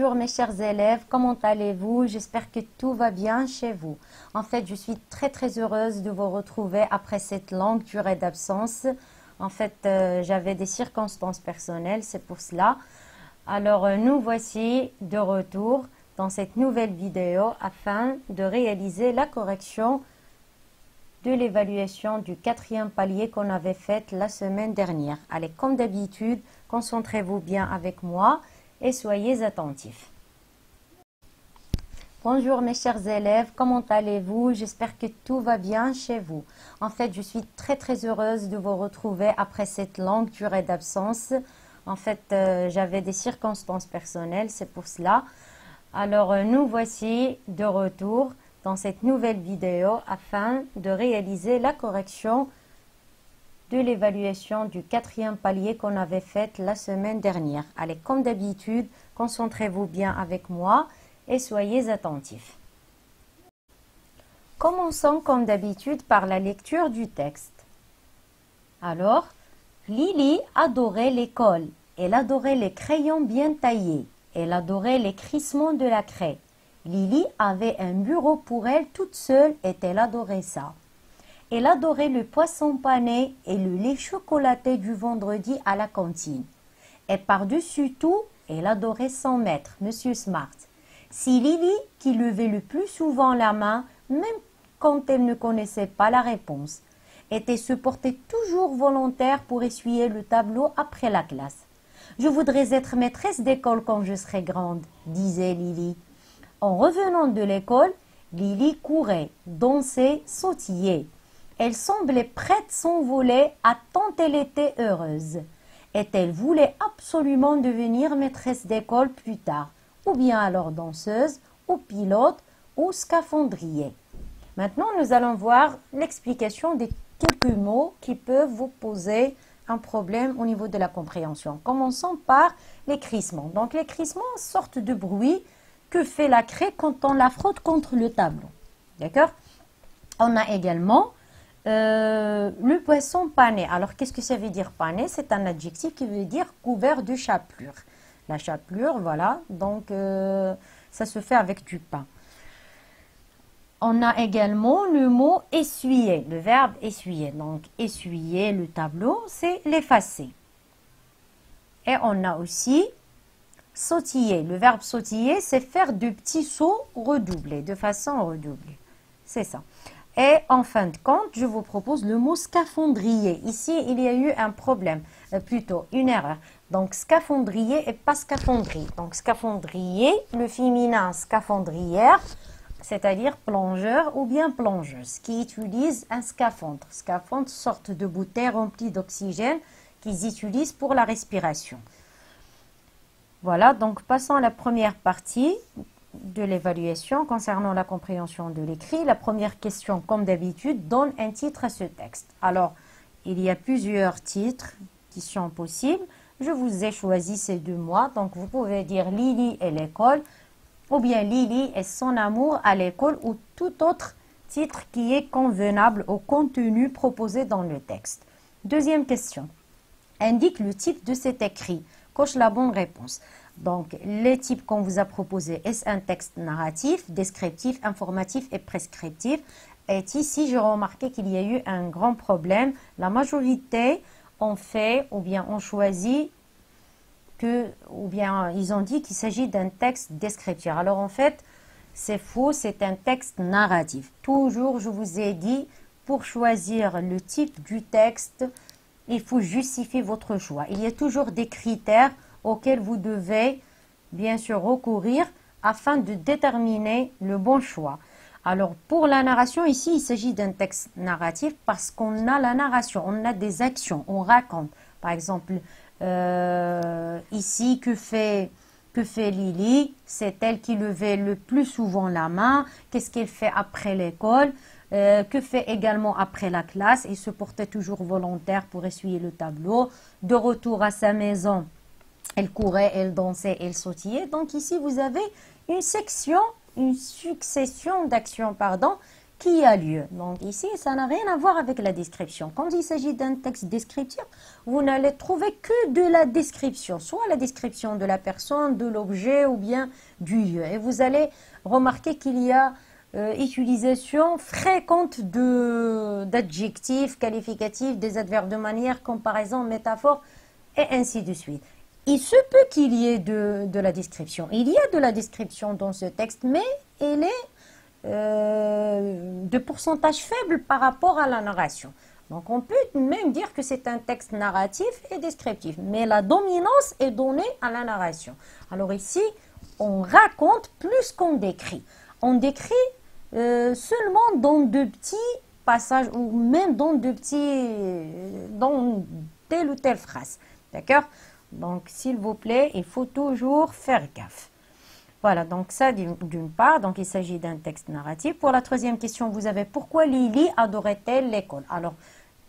Bonjour mes chers élèves, comment allez-vous? J'espère que tout va bien chez vous. En fait, je suis très heureuse de vous retrouver après cette longue durée d'absence. En fait, j'avais des circonstances personnelles, c'est pour cela. Alors, nous voici de retour dans cette nouvelle vidéo afin de réaliser la correction de l'évaluation du 4e palier qu'on avait faite la semaine dernière. Allez, comme d'habitude, concentrez-vous bien avec moi et soyez attentifs. Bonjour mes chers élèves, comment allez-vous? J'espère que tout va bien chez vous. En fait, je suis très heureuse de vous retrouver après cette longue durée d'absence. En fait, j'avais des circonstances personnelles, c'est pour cela. Alors, nous voici de retour dans cette nouvelle vidéo afin de réaliser la correction de l'évaluation du 4e palier qu'on avait faite la semaine dernière. Allez, comme d'habitude, concentrez-vous bien avec moi et soyez attentifs. Commençons comme d'habitude par la lecture du texte. Alors, Lily adorait l'école. Elle adorait les crayons bien taillés. Elle adorait les crissements de la craie. Lily avait un bureau pour elle toute seule et elle adorait ça. Elle adorait le poisson pané et le lait chocolaté du vendredi à la cantine. Et par-dessus tout, elle adorait son maître, Monsieur Smart. Si Lily, qui levait le plus souvent la main, même quand elle ne connaissait pas la réponse, se portait toujours volontaire pour essuyer le tableau après la classe. « Je voudrais être maîtresse d'école quand je serai grande », disait Lily. En revenant de l'école, Lily courait, dansait, sautillait. Elle semblait prête s'envoler à tant elle était heureuse. Et elle voulait absolument devenir maîtresse d'école plus tard, ou bien alors danseuse, ou pilote, ou scaphandrier. Maintenant, nous allons voir l'explication des quelques mots qui peuvent vous poser un problème au niveau de la compréhension. Commençons par les crissements. Donc, les crissements, sorte de bruit que fait la craie quand on la frotte contre le tableau. D'accord? On a également le poisson pané. Alors, qu'est-ce que ça veut dire pané? C'est un adjectif qui veut dire couvert de chapelure. La chapelure, voilà, donc ça se fait avec du pain. On a également le mot essuyer, le verbe essuyer. Donc, essuyer le tableau, c'est l'effacer. Et on a aussi sautiller. Le verbe sautiller, c'est faire de petits sauts redoublés, de façon redoublée. C'est ça. Et en fin de compte, je vous propose le mot scaphandrier. Ici, il y a eu un problème, plutôt une erreur. Donc, scaphandrier et pas scaphandrie. Donc, scaphandrier, le féminin scaphandrière, c'est-à-dire plongeur ou bien plongeuse, qui utilise un scaphandre. Scaphandre, sorte de bouteille remplie d'oxygène qu'ils utilisent pour la respiration. Voilà, donc passons à la première partie de l'évaluation concernant la compréhension de l'écrit. La première question, comme d'habitude, donne un titre à ce texte. Alors, il y a plusieurs titres qui sont possibles. Je vous ai choisi ces deux mots. Donc, vous pouvez dire Lily et l'école, ou bien Lily et son amour à l'école, ou tout autre titre qui est convenable au contenu proposé dans le texte. Deuxième question. Indique le type de cet écrit. Coche la bonne réponse. Donc, les types qu'on vous a proposés, est-ce un texte narratif, descriptif, informatif et prescriptif? Et ici, j'ai remarqué qu'il y a eu un grand problème. La majorité ont fait, ou bien ont choisi, ou bien ils ont dit qu'il s'agit d'un texte descriptif. Alors, en fait, c'est faux, c'est un texte narratif. Toujours, je vous ai dit, pour choisir le type du texte, il faut justifier votre choix. Il y a toujours des critères auxquels vous devez bien sûr recourir afin de déterminer le bon choix. Alors pour la narration, ici il s'agit d'un texte narratif parce qu'on a la narration, on a des actions, on raconte. Par exemple, ici que fait Lily? C'est elle qui levait le plus souvent la main. Qu'est-ce qu'elle fait après l'école? Que fait également après la classe? Il se portait toujours volontaire pour essuyer le tableau. De retour à sa maison, elle courait, elle dansait, elle sautillait. Donc ici, vous avez une succession d'actions, qui a lieu. Donc ici, ça n'a rien à voir avec la description. Quand il s'agit d'un texte descriptif, vous n'allez trouver que de la description, soit la description de la personne, de l'objet ou bien du lieu. Et vous allez remarquer qu'il y a utilisation fréquente d'adjectifs, qualificatifs, des adverbes de manière, comparaison, métaphore et ainsi de suite. Il se peut qu'il y ait de la description. Il y a de la description dans ce texte, mais elle est de pourcentage faible par rapport à la narration. Donc on peut même dire que c'est un texte narratif et descriptif, mais la dominance est donnée à la narration. Alors ici, on raconte plus qu'on décrit. On décrit seulement dans de petits passages ou même dans dans telle ou telle phrase. D'accord? Donc s'il vous plaît, il faut toujours faire gaffe. Voilà, donc ça d'une part, donc il s'agit d'un texte narratif. Pour la troisième question, vous avez pourquoi Lily adorait-elle l'école? Alors,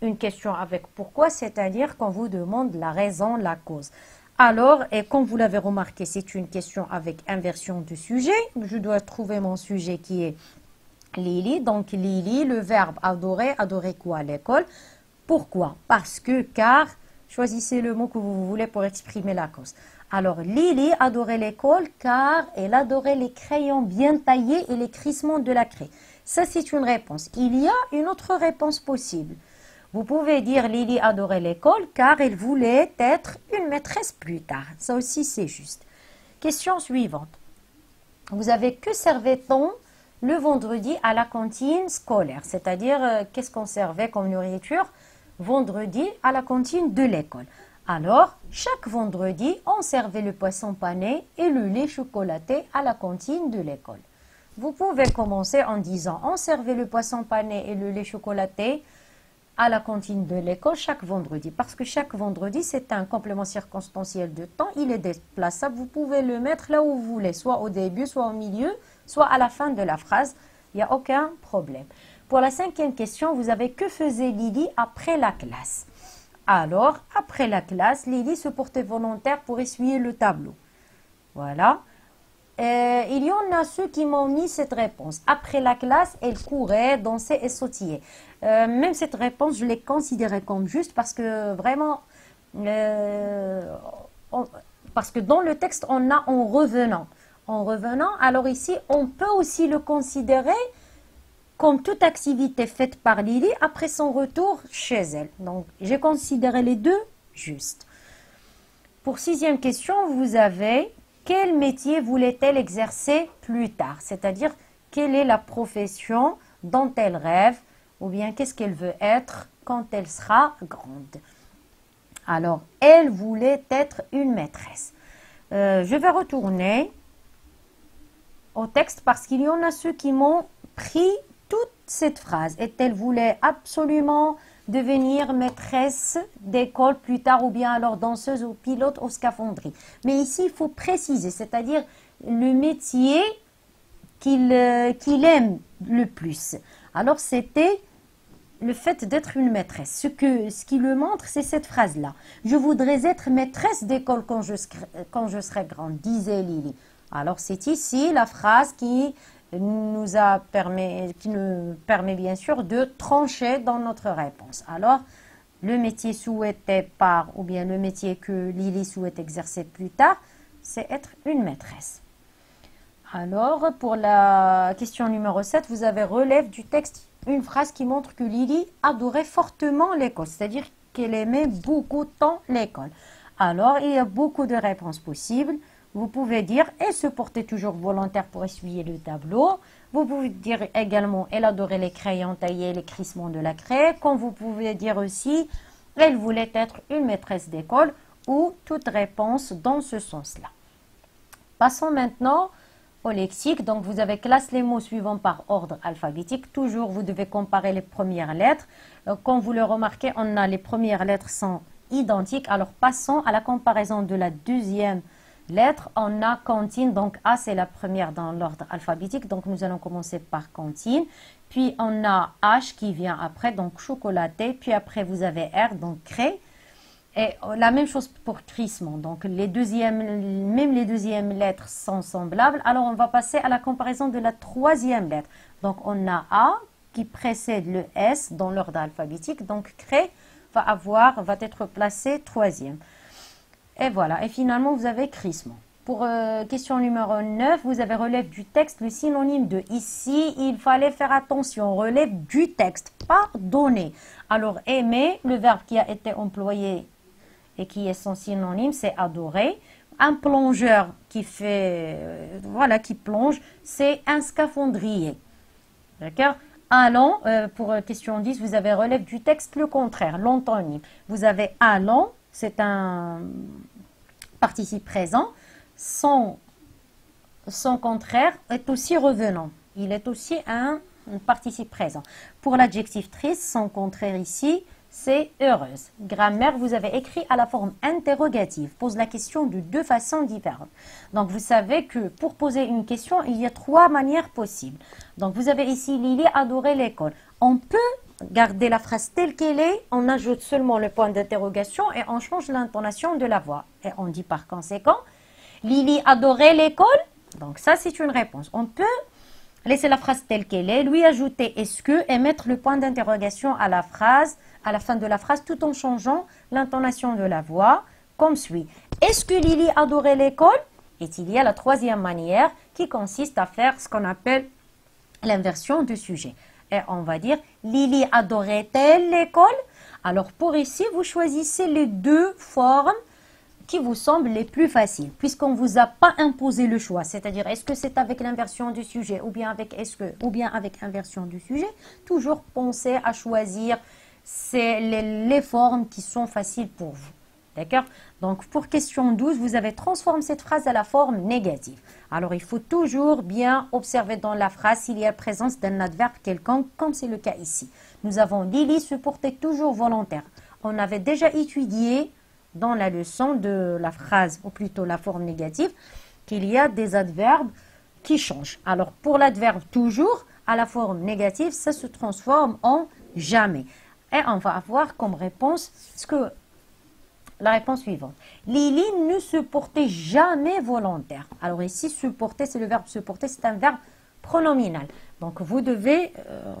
une question avec pourquoi, c'est-à-dire qu'on vous demande la raison, la cause. Alors, et comme vous l'avez remarqué, c'est une question avec inversion de sujet. Je dois trouver mon sujet qui est Lily. Donc, Lily, le verbe adorer, adorer quoi? L'école. Pourquoi? Parce que, car, choisissez le mot que vous voulez pour exprimer la cause. Alors, Lily adorait l'école car elle adorait les crayons bien taillés et les crissements de la craie. Ça, c'est une réponse. Il y a une autre réponse possible. Vous pouvez dire Lily adorait l'école car elle voulait être une maîtresse plus tard. Ça aussi, c'est juste. Question suivante. Vous avez que servait-on le vendredi à la cantine scolaire? C'est-à-dire, qu'est-ce qu'on servait comme nourriture vendredi à la cantine de l'école? Alors, chaque vendredi, on servait le poisson pané et le lait chocolaté à la cantine de l'école. Vous pouvez commencer en disant on servait le poisson pané et le lait chocolaté à la cantine de l'école chaque vendredi. Parce que chaque vendredi, c'est un complément circonstanciel de temps. Il est déplaçable. Vous pouvez le mettre là où vous voulez, soit au début, soit au milieu, soit à la fin de la phrase. Il n'y a aucun problème. Pour la cinquième question, vous avez que faisait Lily après la classe? Alors, après la classe, Lily se portait volontaire pour essuyer le tableau. Voilà. Il y en a ceux qui m'ont mis cette réponse. Après la classe, elle courait, dansait et sautillait. Même cette réponse, je l'ai considérée comme juste parce que vraiment, parce que dans le texte, on a en revenant. En revenant, alors ici, on peut aussi le considérer comme toute activité faite par Lily après son retour chez elle. Donc, j'ai considéré les deux justes. Pour sixième question, vous avez quel métier voulait-elle exercer plus tard? C'est-à-dire, quelle est la profession dont elle rêve ou bien qu'est-ce qu'elle veut être quand elle sera grande? Alors, elle voulait être une maîtresse. Je vais retourner au texte parce qu'il y en a ceux qui m'ont pris toute cette phrase. Et elle voulait absolument devenir maîtresse d'école plus tard ou bien alors danseuse ou pilote au scaphandrier. Mais ici, il faut préciser, c'est-à-dire le métier qu'il aime le plus. Alors, c'était le fait d'être une maîtresse. Ce qui le montre, c'est cette phrase-là. Je voudrais être maîtresse d'école quand je serai grande, disait Lily. Alors, c'est ici la phrase qui nous permet bien sûr de trancher dans notre réponse. Alors, le métier souhaité par, ou bien le métier que Lily souhaite exercer plus tard, c'est être une maîtresse. Alors, pour la question numéro 7, vous avez relève du texte une phrase qui montre que Lily adorait fortement l'école, c'est-à-dire qu'elle aimait beaucoup tant l'école. Alors, il y a beaucoup de réponses possibles. Vous pouvez dire « elle se portait toujours volontaire pour essuyer le tableau ». Vous pouvez dire également « elle adorait les crayons taillés, les crissements de la craie ». Comme vous pouvez dire aussi « elle voulait être une maîtresse d'école » ou toute réponse dans ce sens-là. Passons maintenant au lexique. Donc, vous avez classé les mots suivants par ordre alphabétique. Toujours, vous devez comparer les premières lettres. Comme vous le remarquez, les premières lettres sont identiques. Alors, passons à la comparaison de la deuxième lettre. On a cantine, donc A, c'est la première dans l'ordre alphabétique. Donc, nous allons commencer par cantine. Puis, on a H qui vient après, donc chocolaté. Puis après, vous avez R, donc craie. Et la même chose pour crissement. Donc, même les deuxièmes lettres sont semblables. Alors, on va passer à la comparaison de la troisième lettre. Donc, on a A qui précède le S dans l'ordre alphabétique. Donc, cré va être placé troisième. Et voilà. Et finalement, vous avez crissement. Pour question numéro 9, vous avez relève du texte, le synonyme de ici. Il fallait faire attention. Relève du texte, pas donner. Alors, aimer, le verbe qui a été employé et qui est son synonyme, c'est adorer. Un plongeur qui fait, qui plonge, c'est un scaphandrier. D'accord? Allant, pour question 10, vous avez relève du texte le contraire, l'antonyme. Vous avez allant, c'est un participe présent. Son contraire est aussi revenant. Il est aussi un participe présent. Pour l'adjectif triste, son contraire ici, c'est heureuse. Grammaire, vous avez écrit à la forme interrogative. Pose la question de deux façons différentes. Donc, vous savez que pour poser une question, il y a trois manières possibles. Donc, vous avez ici Lily adorait l'école. On peut garder la phrase telle qu'elle est, on ajoute seulement le point d'interrogation et on change l'intonation de la voix. Et on dit par conséquent, Lily adorait l'école. Donc, ça, c'est une réponse. On peut laisser la phrase telle qu'elle est, lui ajouter est-ce que et mettre le point d'interrogation à la fin de la phrase, tout en changeant l'intonation de la voix, comme suit. Est-ce que Lily adorait l'école? Et il y a la troisième manière qui consiste à faire ce qu'on appelle l'inversion du sujet. Et on va dire, Lily adorait-elle l'école? Alors pour ici, vous choisissez les deux formes qui vous semblent les plus faciles, puisqu'on ne vous a pas imposé le choix. C'est-à-dire, est-ce que c'est avec l'inversion du sujet ou bien avec est-ce que, ou bien avec inversion du sujet? Toujours pensez à choisir les formes qui sont faciles pour vous. D'accord? Donc, pour question 12, vous avez transformé cette phrase à la forme négative. Alors, il faut toujours bien observer dans la phrase s'il y a présence d'un adverbe quelconque, comme c'est le cas ici. Nous avons Lily se portait toujours volontaire. On avait déjà étudié dans la leçon de la phrase, ou plutôt la forme négative, qu'il y a des adverbes qui changent. Alors, pour l'adverbe toujours, à la forme négative, ça se transforme en jamais. Et on va avoir comme réponse la réponse suivante. Lily ne se portait jamais volontaire. Alors ici, se porter, c'est le verbe se porter, c'est un verbe pronominal. Donc vous devez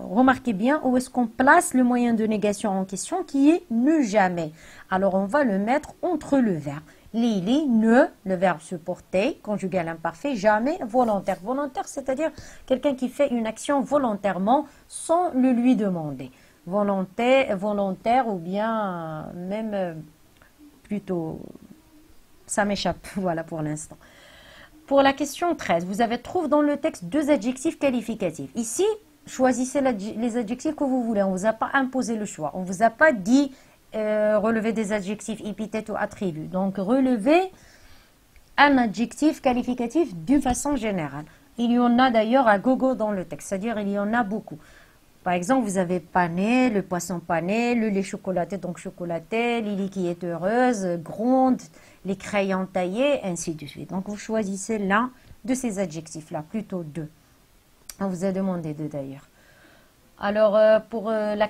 remarquer bien où est-ce qu'on place le moyen de négation en question qui est ne jamais. Alors on va le mettre entre le verbe. Lily ne, le verbe se porter, conjugal imparfait, jamais volontaire. Volontaire, c'est-à-dire quelqu'un qui fait une action volontairement sans le lui demander. Volontaire ou bien même plutôt, ça m'échappe, voilà pour l'instant. Pour la question 13, vous avez trouvé dans le texte deux adjectifs qualificatifs. Ici, choisissez les adjectifs que vous voulez. On ne vous a pas imposé le choix. On ne vous a pas dit relever des adjectifs épithètes ou attributs. Donc, relevez un adjectif qualificatif d'une façon générale. Il y en a d'ailleurs à gogo dans le texte, c'est-à-dire il y en a beaucoup. Par exemple, vous avez pané, le poisson pané, le lait chocolaté, donc chocolaté, Lily qui est heureuse, gronde, les crayons taillés, ainsi de suite. Donc, vous choisissez l'un de ces adjectifs-là, plutôt deux. On vous a demandé deux d'ailleurs. Alors, pour la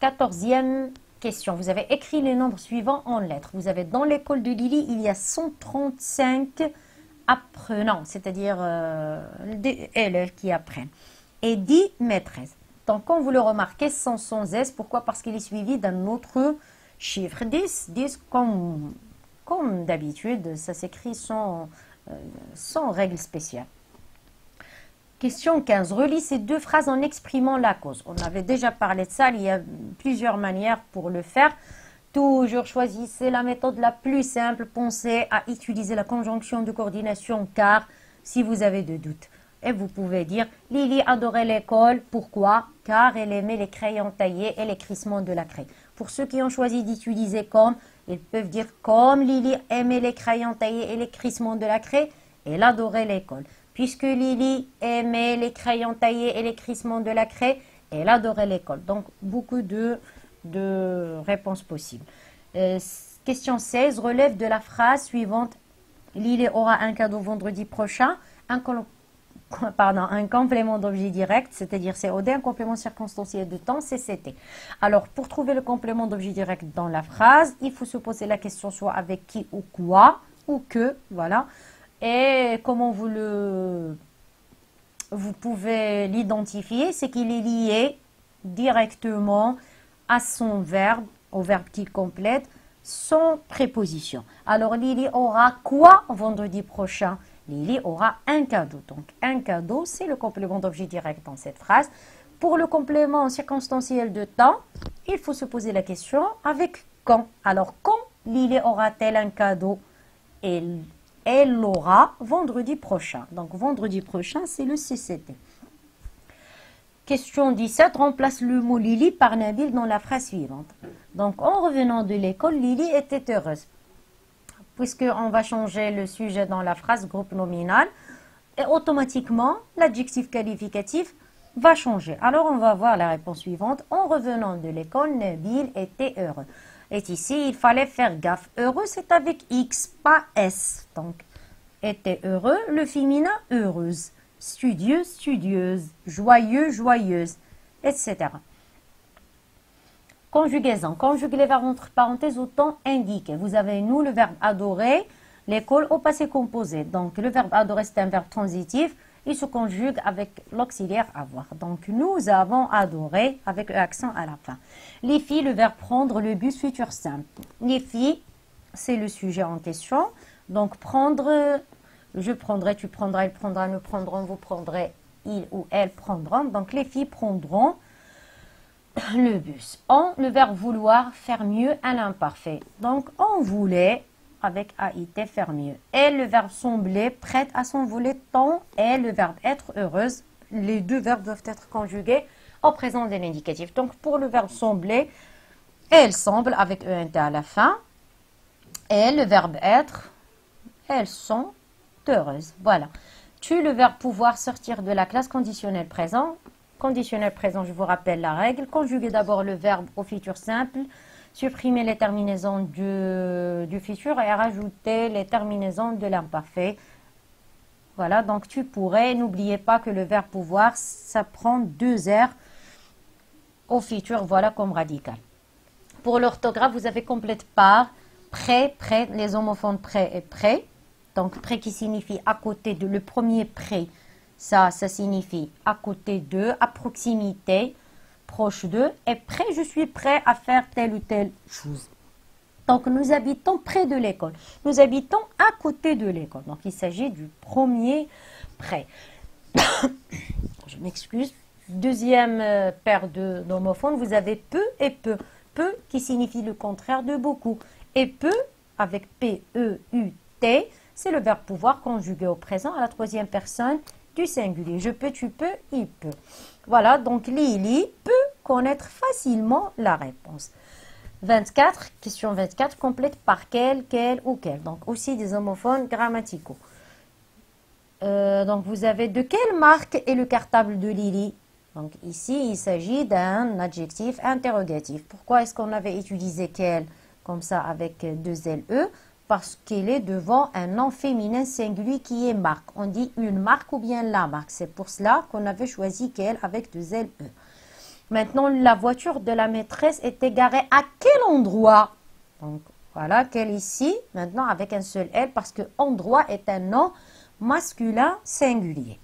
14e question, vous avez écrit les nombres suivants en lettres. Vous avez dans l'école de Lily, il y a 135 apprenants, c'est-à-dire des élèves qui apprennent, et 10 maîtresses. Donc, quand vous le remarquez, sans S, pourquoi? Parce qu'il est suivi d'un autre chiffre. 10 comme d'habitude, ça s'écrit sans règle spéciale. Question 15. Relis ces deux phrases en exprimant la cause. On avait déjà parlé de ça, il y a plusieurs manières pour le faire. Toujours choisissez la méthode la plus simple. Pensez à utiliser la conjonction de coordination car si vous avez des doutes. Et vous pouvez dire, Lily adorait l'école. Pourquoi? Car elle aimait les crayons taillés et les crissements de la craie. Pour ceux qui ont choisi d'utiliser comme, ils peuvent dire comme Lily aimait les crayons taillés et les crissements de la craie, elle adorait l'école. Puisque Lily aimait les crayons taillés et les crissements de la craie, elle adorait l'école. Donc, beaucoup de réponses possibles. Question 16, relève de la phrase suivante. Lily aura un cadeau vendredi prochain. Un complément d'objet direct, c'est-à-dire COD, un complément circonstanciel de temps, CCT. Alors, pour trouver le complément d'objet direct dans la phrase, il faut se poser la question soit avec qui ou quoi, ou que, voilà. Et comment vous pouvez l'identifier, c'est qu'il est lié directement à son verbe, au verbe qu'il complète, sans préposition. Alors, Lily aura quoi vendredi prochain? Lily aura un cadeau. Donc, un cadeau, c'est le complément d'objet direct dans cette phrase. Pour le complément circonstanciel de temps, il faut se poser la question avec quand. Alors, quand Lily aura-t-elle un cadeau? Elle l'aura vendredi prochain. Donc, vendredi prochain, c'est le CCT. Question 17, remplace le mot Lily par Nabil dans la phrase suivante. Donc, en revenant de l'école, Lily était heureuse. Puisqu'on va changer le sujet dans la phrase groupe nominal, et automatiquement, l'adjectif qualificatif va changer. Alors, on va voir la réponse suivante. En revenant de l'école, Nabil était heureux. Et ici, il fallait faire gaffe. Heureux, c'est avec X, pas S. Donc, était heureux, le féminin, heureuse. Studieux, studieuse. Joyeux, joyeuse, etc. Conjugaison. Conjuguer les verbes entre parenthèses au temps indiqué. Vous avez, nous, le verbe adorer, l'école au passé composé. Donc, le verbe adorer, c'est un verbe transitif. Il se conjugue avec l'auxiliaire avoir. Donc, nous avons adoré avec l'accent à la fin. Les filles, le verbe prendre, le bus futur simple. Les filles, c'est le sujet en question. Donc, prendre, je prendrai, tu prendras, il prendra, nous prendrons, vous prendrez, il ou elle prendront. Donc, les filles prendront le bus. On, le verbe vouloir, faire mieux à l'imparfait. Donc, on voulait, avec AIT, faire mieux. Et le verbe sembler, prête à s'envoler, tant, et le verbe être heureuse. Les deux verbes doivent être conjugués au présent de l'indicatif. Donc, pour le verbe sembler, elle semble, avec ENT à la fin. Et le verbe être, elles sont heureuses. Voilà. Tu, le verbe pouvoir, sortir de la classe, conditionnel présent. Conditionnel présent, je vous rappelle la règle. Conjuguer d'abord le verbe au futur simple. Supprimer les terminaisons du futur et rajouter les terminaisons de l'imparfait. Voilà, donc tu pourrais, n'oubliez pas que le verbe pouvoir, ça prend 2 R au futur, voilà comme radical. Pour l'orthographe, vous avez complète par, près, près, les homophones près et près. Donc près qui signifie à côté de, le premier près, ça signifie à côté de, à proximité, proche de, et prêt, je suis prêt à faire telle ou telle chose. Donc, nous habitons près de l'école. Nous habitons à côté de l'école. Donc, il s'agit du premier prêt. Je m'excuse. Deuxième paire d'homophones, vous avez peu et peu. Peu qui signifie le contraire de beaucoup. Et peu, avec P-E-U-T, c'est le verbe pouvoir conjugué au présent à la troisième personne du singulier. Je peux, tu peux, il peut. Voilà, donc Lily peut connaître facilement la réponse. 24, question 24, complète par quel ou quel. Donc aussi des homophones grammaticaux. Donc vous avez de quelle marque est le cartable de Lily? Donc ici, il s'agit d'un adjectif interrogatif. Pourquoi est-ce qu'on avait utilisé quel comme ça avec 2 LE? Parce qu'il est devant un nom féminin singulier qui est marque. On dit une marque ou bien la marque. C'est pour cela qu'on avait choisi qu'elle avec 2 LE. Maintenant, la voiture de la maîtresse est égarée à quel endroit? Donc, voilà, quel ici, maintenant avec un seul L, parce que endroit est un nom masculin singulier.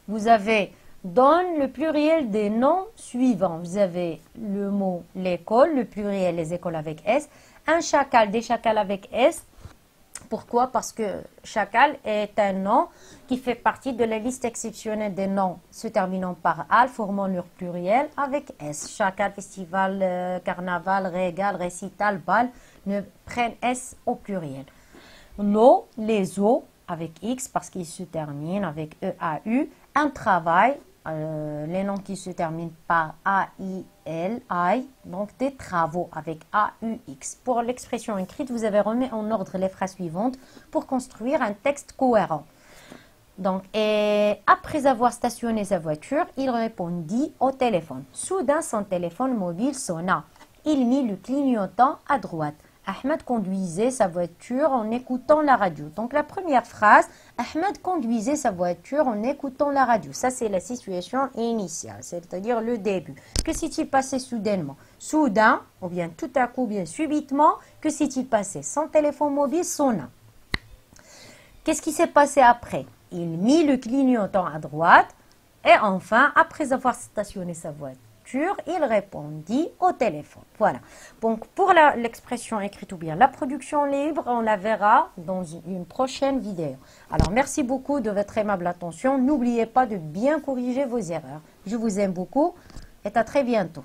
Vous avez dans le pluriel des noms suivants. Vous avez le mot l'école, le pluriel les écoles avec S. Un chacal, des chacals avec S. Pourquoi? Parce que chacal est un nom qui fait partie de la liste exceptionnelle des noms se terminant par al, formant leur pluriel avec S. Chacal, festival, carnaval, régal, récital, bal ne prennent S au pluriel. L'eau, les eaux avec X parce qu'ils se terminent avec EAU. Un travail, les noms qui se terminent par AIL, I, donc des travaux avec AUX. Pour l'expression écrite, vous avez remis en ordre les phrases suivantes pour construire un texte cohérent. Donc, et après avoir stationné sa voiture, il répondit au téléphone. Soudain, son téléphone mobile sonna. Il mit le clignotant à droite. Ahmed conduisait sa voiture en écoutant la radio. Donc, la première phrase, Ahmed conduisait sa voiture en écoutant la radio. Ça, c'est la situation initiale, c'est-à-dire le début. Que s'est-il passé soudainement? Soudain, ou bien tout à coup, bien subitement, que s'est-il passé? Son téléphone mobile sonna. Qu'est-ce qui s'est passé après? Il mit le clignotant à droite. Et enfin, après avoir stationné sa voiture, lecture, il répondit au téléphone. Voilà. Donc, pour l'expression écrite ou bien la production libre, on la verra dans une prochaine vidéo. Alors, merci beaucoup de votre aimable attention. N'oubliez pas de bien corriger vos erreurs. Je vous aime beaucoup et à très bientôt.